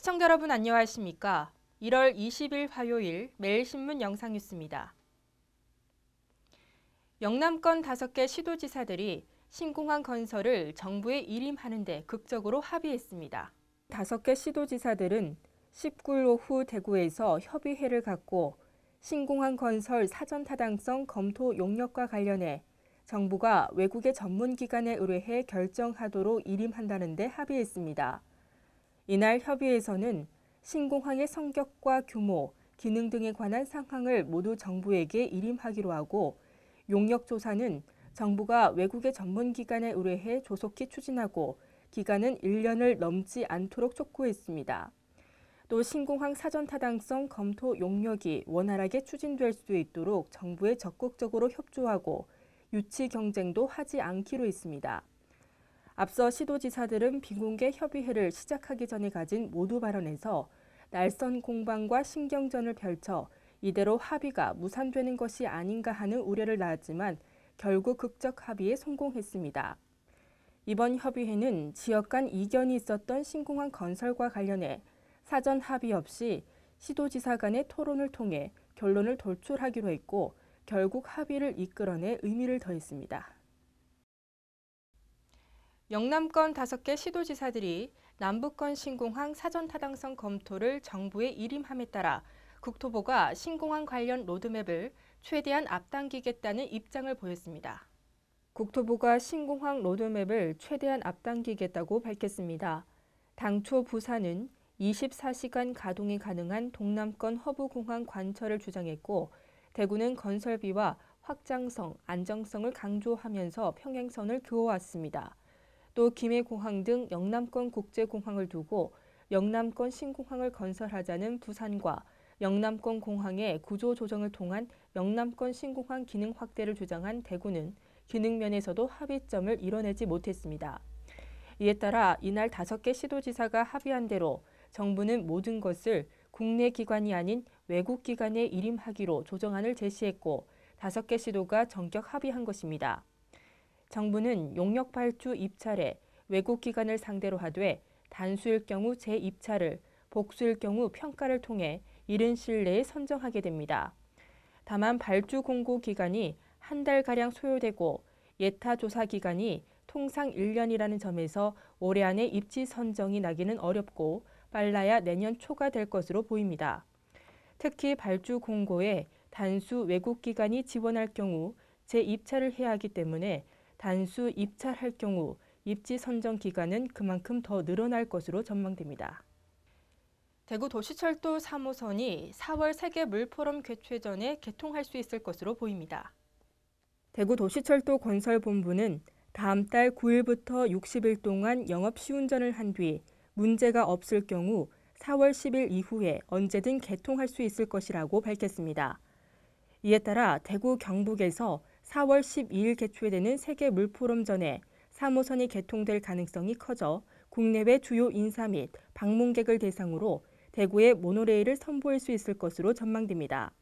시청자 여러분 안녕하십니까? 1월 20일 화요일 매일신문 영상뉴스입니다. 영남권 5개 시도지사들이 신공항 건설을 정부에 일임하는 데 극적으로 합의했습니다. 5개 시도지사들은 19일 오후 대구에서 협의회를 갖고 신공항 건설 사전타당성 검토 용역과 관련해 정부가 외국의 전문기관에 의뢰해 결정하도록 일임한다는 데 합의했습니다. 이날 협의회에서는 신공항의 성격과 규모, 기능 등에 관한 사항을 모두 정부에게 일임하기로 하고 용역 조사는 정부가 외국의 전문기관에 의뢰해 조속히 추진하고 기간은 1년을 넘지 않도록 촉구했습니다. 또 신공항 사전타당성 검토 용역이 원활하게 추진될 수 있도록 정부에 적극적으로 협조하고 유치 경쟁도 하지 않기로 했습니다. 앞서 시도지사들은 비공개 협의회를 시작하기 전에 가진 모두 발언에서 날선 공방과 신경전을 펼쳐 이대로 합의가 무산되는 것이 아닌가 하는 우려를 낳았지만 결국 극적 합의에 성공했습니다. 이번 협의회는 지역 간 이견이 있었던 신공항 건설과 관련해 사전 합의 없이 시도지사 간의 토론을 통해 결론을 도출하기로 했고 결국 합의를 이끌어내 의미를 더했습니다. 영남권 5개 시도지사들이 남부권 신공항 사전타당성 검토를 정부에 일임함에 따라 국토부가 신공항 관련 로드맵을 최대한 앞당기겠다는 입장을 보였습니다. 국토부가 신공항 로드맵을 최대한 앞당기겠다고 밝혔습니다. 당초 부산은 24시간 가동이 가능한 동남권 허브공항 관철을 주장했고 대구는 건설비와 확장성, 안정성을 강조하면서 평행선을 그어왔습니다. 또 김해공항 등 영남권 국제공항을 두고 영남권 신공항을 건설하자는 부산과 영남권 공항의 구조 조정을 통한 영남권 신공항 기능 확대를 주장한 대구는 기능 면에서도 합의점을 이뤄내지 못했습니다. 이에 따라 이날 5개 시도지사가 합의한 대로 정부는 모든 것을 국내 기관이 아닌 외국 기관에 일임하기로 조정안을 제시했고 5개 시도가 전격 합의한 것입니다. 정부는 용역 발주 입찰에 외국 기관을 상대로 하되 단수일 경우 재입찰을, 복수일 경우 평가를 통해 이른 시일 내에 선정하게 됩니다. 다만 발주 공고 기간이 한 달가량 소요되고 예타 조사 기간이 통상 1년이라는 점에서 올해 안에 입지 선정이 나기는 어렵고 빨라야 내년 초가 될 것으로 보입니다. 특히 발주 공고에 단수 외국 기관이 지원할 경우 재입찰을 해야 하기 때문에 단수 입찰할 경우 입지 선정 기간은 그만큼 더 늘어날 것으로 전망됩니다. 대구도시철도 3호선이 4월 세계 물포럼 개최 전에 개통할 수 있을 것으로 보입니다. 대구도시철도 건설본부는 다음 달 9일부터 60일 동안 영업 시운전을 한 뒤 문제가 없을 경우 4월 10일 이후에 언제든 개통할 수 있을 것이라고 밝혔습니다. 이에 따라 대구 경북에서 4월 12일 개최되는 세계 물포럼 전에 3호선이 개통될 가능성이 커져 국내외 주요 인사 및 방문객을 대상으로 대구에 모노레일을 선보일 수 있을 것으로 전망됩니다.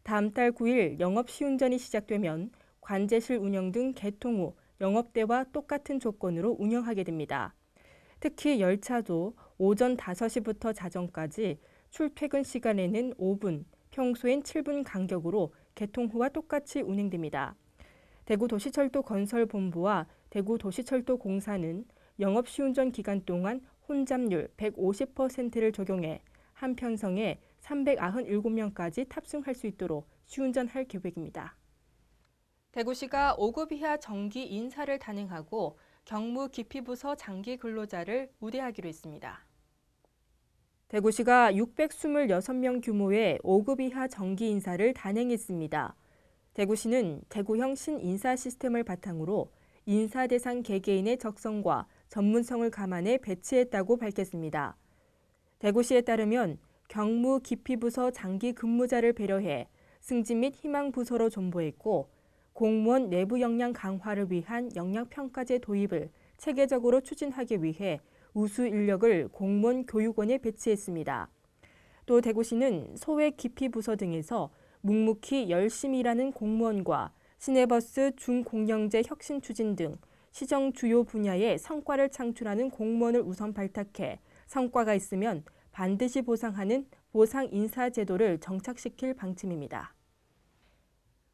다음 달 9일 영업 시운전이 시작되면 관제실 운영 등 개통 후 영업대와 똑같은 조건으로 운영하게 됩니다. 특히 열차도 오전 5시부터 자정까지 출퇴근 시간에는 5분, 평소엔 7분 간격으로 개통 후와 똑같이 운행됩니다. 대구도시철도 건설본부와 대구도시철도공사는 영업시운전 기간 동안 혼잡률 150%를 적용해 한 편성에 397명까지 탑승할 수 있도록 시운전할 계획입니다. 대구시가 5급 이하 정기 인사를 단행하고 경무기피부서 장기 근로자를 우대하기로 했습니다. 대구시가 626명 규모의 5급 이하 정기 인사를 단행했습니다. 대구시는 대구형 신인사 시스템을 바탕으로 인사 대상 개개인의 적성과 전문성을 감안해 배치했다고 밝혔습니다. 대구시에 따르면 경무기피부서 장기 근무자를 배려해 승진 및 희망 부서로 존보했고 공무원 내부 역량 강화를 위한 역량평가제 도입을 체계적으로 추진하기 위해 우수 인력을 공무원 교육원에 배치했습니다. 또 대구시는 소외기피부서 등에서 묵묵히 열심히 일하는 공무원과 시내버스 중공영제 혁신 추진 등 시정 주요 분야의 성과를 창출하는 공무원을 우선 발탁해 성과가 있으면 반드시 보상하는 보상 인사 제도를 정착시킬 방침입니다.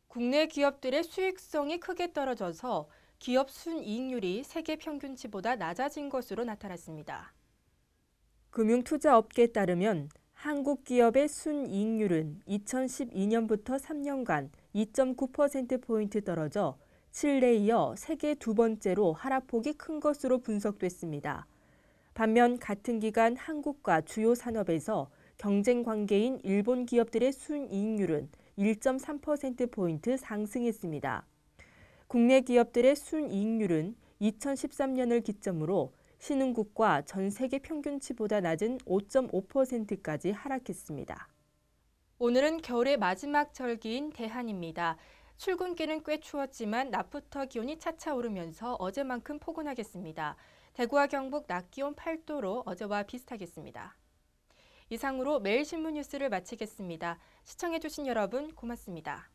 국내 기업들의 수익성이 크게 떨어져서 기업 순이익률이 세계 평균치보다 낮아진 것으로 나타났습니다. 금융투자업계에 따르면 한국 기업의 순이익률은 2012년부터 3년간 2.9%포인트 떨어져 칠레 이어 세계 두 번째로 하락폭이 큰 것으로 분석됐습니다. 반면 같은 기간 한국과 주요 산업에서 경쟁 관계인 일본 기업들의 순이익률은 1.3%포인트 상승했습니다. 국내 기업들의 순이익률은 2013년을 기점으로 신흥국과 전 세계 평균치보다 낮은 5.5%까지 하락했습니다. 오늘은 겨울의 마지막 절기인 대한입니다. 출근길은 꽤 추웠지만 낮부터 기온이 차차 오르면서 어제만큼 포근하겠습니다. 대구와 경북 낮 기온 8도로 어제와 비슷하겠습니다. 이상으로 매일 신문 뉴스를 마치겠습니다. 시청해주신 여러분 고맙습니다.